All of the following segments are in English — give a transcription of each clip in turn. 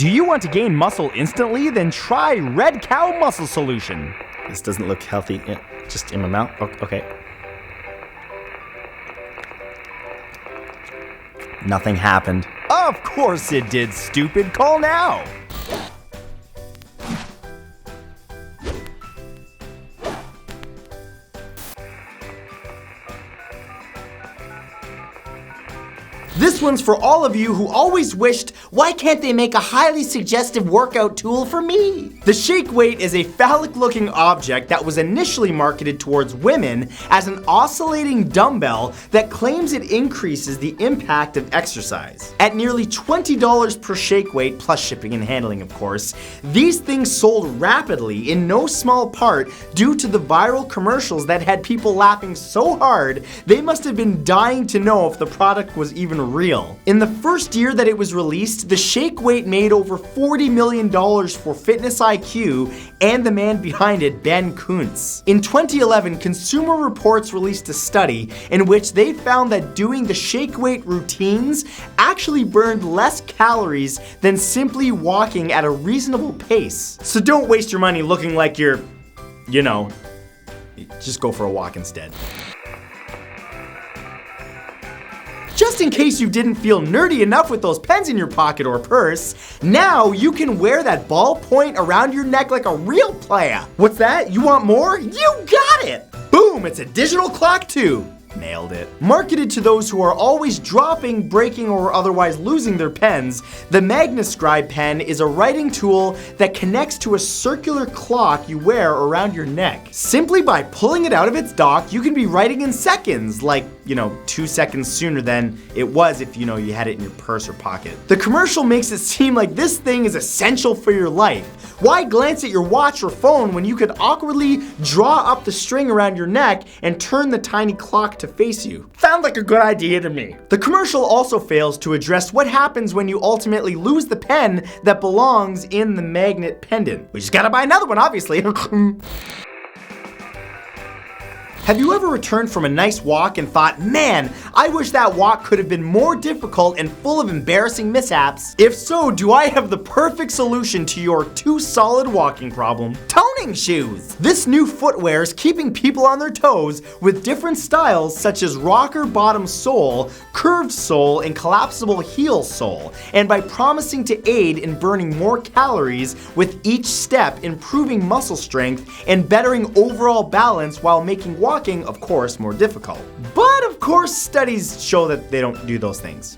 Do you want to gain muscle instantly? Then try Red Cow Muscle Solution. This doesn't look healthy. Just in my mouth. Okay. Nothing happened. Of course it did, stupid. Call now. This one's for all of you who always wished, why can't they make a highly suggestive workout tool for me? The Shake Weight is a phallic-looking object that was initially marketed towards women as an oscillating dumbbell that claims it increases the impact of exercise. At nearly $20 per Shake Weight, plus shipping and handling of course, these things sold rapidly in no small part due to the viral commercials that had people laughing so hard they must have been dying to know if the product was even real. In the first year that it was released, the Shake Weight made over $40 million for Fitness IQ and the man behind it, Ben Kuntz. In 2011, Consumer Reports released a study in which they found that doing the Shake Weight routines actually burned less calories than simply walking at a reasonable pace. So don't waste your money looking like you're, just go for a walk instead. Just in case you didn't feel nerdy enough with those pens in your pocket or purse, now you can wear that ballpoint around your neck like a real player. What's that? You want more? You got it! Boom, it's a digital clock too. Nailed it. Marketed to those who are always dropping, breaking, or otherwise losing their pens, the Magnascribe Pen is a writing tool that connects to a circular clock you wear around your neck. Simply by pulling it out of its dock, you can be writing in seconds, like, 2 seconds sooner than it was if, you had it in your purse or pocket. The commercial makes it seem like this thing is essential for your life. Why glance at your watch or phone when you could awkwardly draw up the string around your neck and turn the tiny clock to face you? Sounds like a good idea to me. The commercial also fails to address what happens when you ultimately lose the pen that belongs in the magnet pendant. We just gotta buy another one, obviously. Have you ever returned from a nice walk and thought, man, I wish that walk could have been more difficult and full of embarrassing mishaps? If so, do I have the perfect solution to your too solid walking problem? Toning shoes! This new footwear is keeping people on their toes with different styles such as rocker bottom sole, curved sole, and collapsible heel sole, and by promising to aid in burning more calories with each step, improving muscle strength and bettering overall balance while making walking, of course, more difficult. But of course, studies show that they don't do those things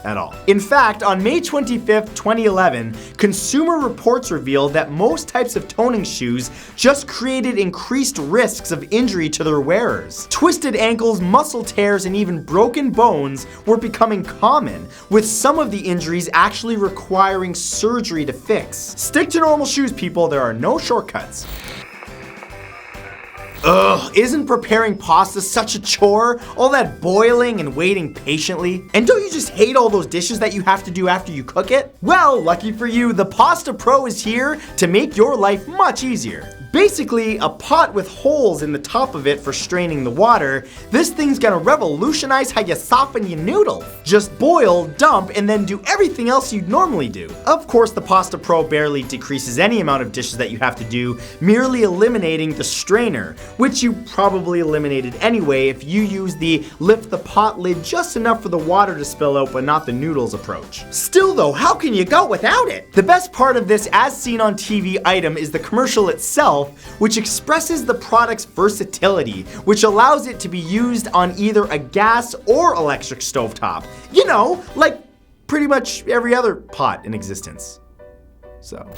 at all. In fact, on May 25th, 2011, Consumer Reports revealed that most types of toning shoes just created increased risks of injury to their wearers. Twisted ankles, muscle tears, and even broken bones were becoming common, with some of the injuries actually requiring surgery to fix. Stick to normal shoes, people. There are no shortcuts. Ugh, isn't preparing pasta such a chore? All that boiling and waiting patiently? And don't you just hate all those dishes that you have to do after you cook it? Well, lucky for you, the Pasta Pro is here to make your life much easier. Basically, a pot with holes in the top of it for straining the water, this thing's gonna revolutionize how you soften your noodles. Just boil, dump, and then do everything else you'd normally do. Of course, the Pasta Pro barely decreases any amount of dishes that you have to do, merely eliminating the strainer, which you probably eliminated anyway if you use the lift the pot lid just enough for the water to spill out but not the noodles approach. Still though, how can you go without it? The best part of this as seen on TV item is the commercial itself, which expresses the product's versatility, which allows it to be used on either a gas or electric stovetop. You know, like pretty much every other pot in existence. So.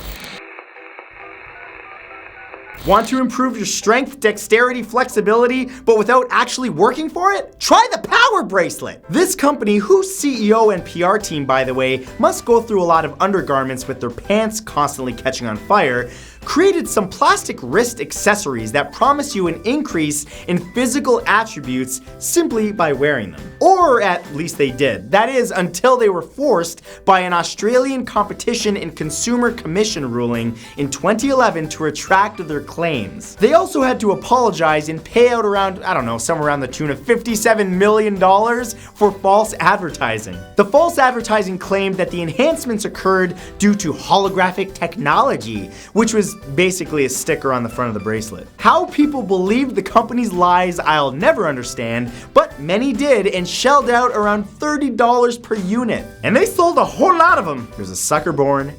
Want to improve your strength, dexterity, flexibility, but without actually working for it? Try the Power Bracelet! This company, whose CEO and PR team, by the way, must go through a lot of undergarments with their pants constantly catching on fire, created some plastic wrist accessories that promise you an increase in physical attributes simply by wearing them. Or at least they did. That is, until they were forced by an Australian Competition and Consumer Commission ruling in 2011 to retract their claims. They also had to apologize and pay out around, I don't know, somewhere around the tune of $57 million for false advertising. The false advertising claimed that the enhancements occurred due to holographic technology, which was basically a sticker on the front of the bracelet. How people believed the company's lies, I'll never understand, but many did and shelled out around $30 per unit. And they sold a whole lot of them. There's a sucker born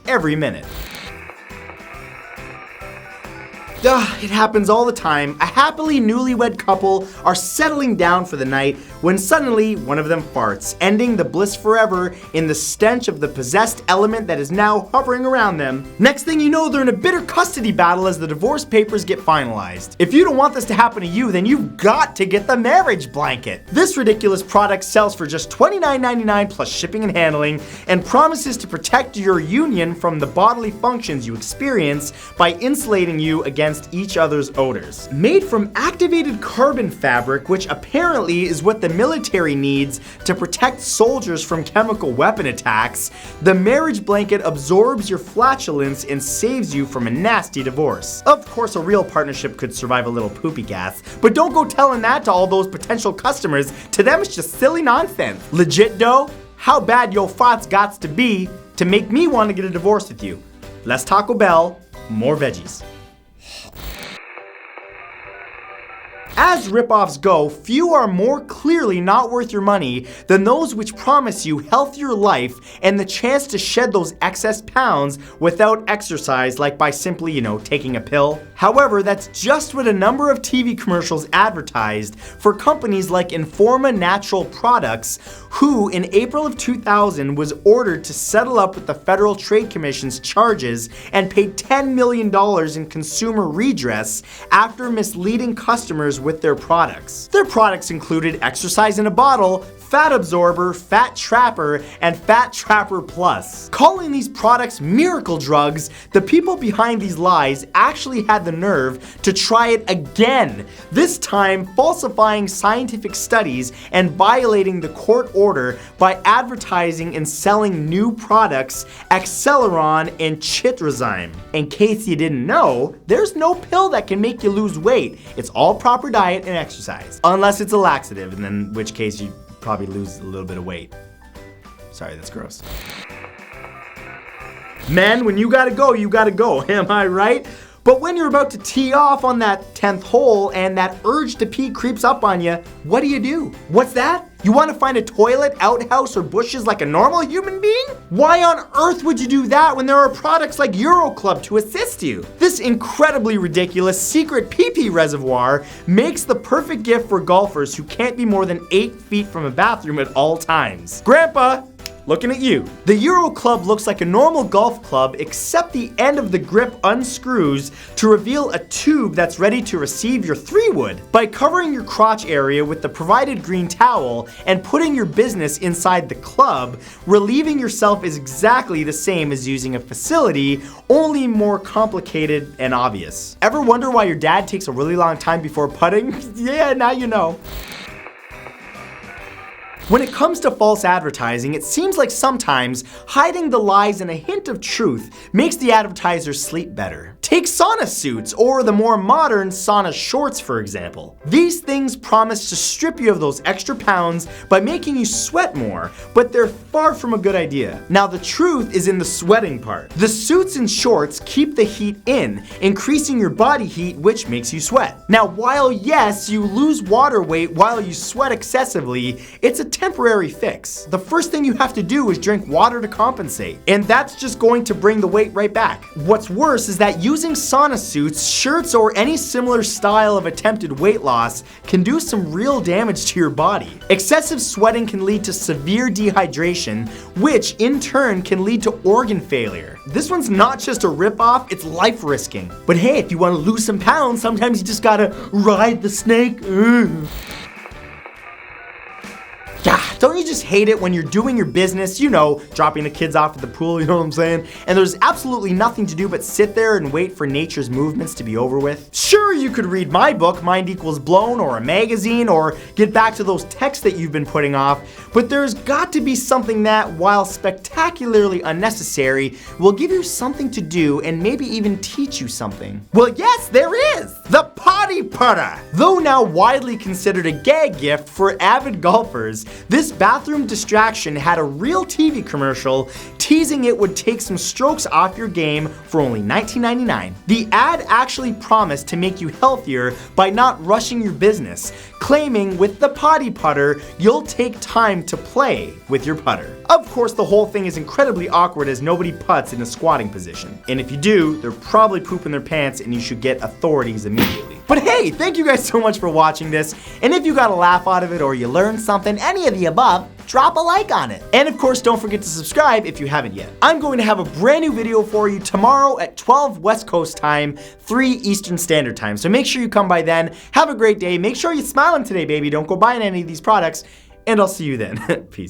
every minute. It happens all the time. A happily newlywed couple are settling down for the night when suddenly one of them farts, ending the bliss forever in the stench of the possessed element that is now hovering around them. Next thing you know, they're in a bitter custody battle as the divorce papers get finalized. If you don't want this to happen to you, then you've got to get the marriage blanket. This ridiculous product sells for just $29.99 plus shipping and handling and promises to protect your union from the bodily functions you experience by insulating you against each other's odors. Made from activated carbon fabric, which apparently is what the military needs to protect soldiers from chemical weapon attacks, the marriage blanket absorbs your flatulence and saves you from a nasty divorce. Of course, a real partnership could survive a little poopy gas, but don't go telling that to all those potential customers. To them, it's just silly nonsense. Legit though, how bad your farts gots to be to make me want to get a divorce with you? Less Taco Bell, more veggies. As ripoffs go, few are more clearly not worth your money than those which promise you healthier life and the chance to shed those excess pounds without exercise, like by simply, taking a pill. However, that's just what a number of TV commercials advertised for companies like Informa Natural Products, who in April of 2000 was ordered to settle up with the Federal Trade Commission's charges and paid $10 million in consumer redress after misleading customers with their products. Their products included exercise in a bottle, Fat Absorber, Fat Trapper, and Fat Trapper Plus. Calling these products miracle drugs, the people behind these lies actually had the nerve to try it again, this time falsifying scientific studies and violating the court order by advertising and selling new products, Acceleron and Chitrazyme. In case you didn't know, there's no pill that can make you lose weight. It's all proper diet and exercise. Unless it's a laxative, and in which case you probably lose a little bit of weight. Sorry, that's gross. Men, when you gotta go, am I right? But when you're about to tee off on that 10th hole and that urge to pee creeps up on you, what do? What's that? You want to find a toilet, outhouse, or bushes like a normal human being? Why on earth would you do that when there are products like Euro Club to assist you? This incredibly ridiculous secret pee-pee reservoir makes the perfect gift for golfers who can't be more than 8 feet from a bathroom at all times. Grandpa, looking at you. The Euro Club looks like a normal golf club, except the end of the grip unscrews to reveal a tube that's ready to receive your 3-wood. By covering your crotch area with the provided green towel and putting your business inside the club, relieving yourself is exactly the same as using a facility, only more complicated and obvious. Ever wonder why your dad takes a really long time before putting? Yeah, now you know. When it comes to false advertising, it seems like sometimes hiding the lies and a hint of truth makes the advertisers sleep better. Take Sauna Suits, or the more modern Sauna Shorts, for example. These things promise to strip you of those extra pounds by making you sweat more, but they're far from a good idea. Now, the truth is in the sweating part. The suits and shorts keep the heat in, increasing your body heat, which makes you sweat. Now, while yes, you lose water weight while you sweat excessively, it's a temporary fix. The first thing you have to do is drink water to compensate, and that's just going to bring the weight right back. What's worse is that using sauna suits, shirts, or any similar style of attempted weight loss can do some real damage to your body. Excessive sweating can lead to severe dehydration, which in turn can lead to organ failure. This one's not just a ripoff, it's life-risking. But hey, if you want to lose some pounds, sometimes you just gotta ride the snake. God. Don't you just hate it when you're doing your business, you know, dropping the kids off at the pool, you know what I'm saying? And there's absolutely nothing to do but sit there and wait for nature's movements to be over with? Sure, you could read my book, Mind Equals Blown, or a magazine, or get back to those texts that you've been putting off, but there's got to be something that, while spectacularly unnecessary, will give you something to do and maybe even teach you something. Well, yes, there is! The Potty Putter! Though now widely considered a gag gift for avid golfers, this bathroom distraction had a real TV commercial teasing it would take some strokes off your game for only $19.99. The ad actually promised to make you healthier by not rushing your business, claiming with the Potty Putter, you'll take time to play with your putter. Of course, the whole thing is incredibly awkward as nobody putts in a squatting position. And if you do, they're probably pooping their pants and you should get authorities immediately. But hey, thank you guys so much for watching this. And if you got a laugh out of it or you learned something, any of the above, drop a like on it. And of course, don't forget to subscribe if you haven't yet. I'm going to have a brand new video for you tomorrow at 12 West Coast time, 3 Eastern Standard Time. So make sure you come by then. Have a great day. Make sure you're smiling today, baby. Don't go buying any of these products. And I'll see you then. Peace.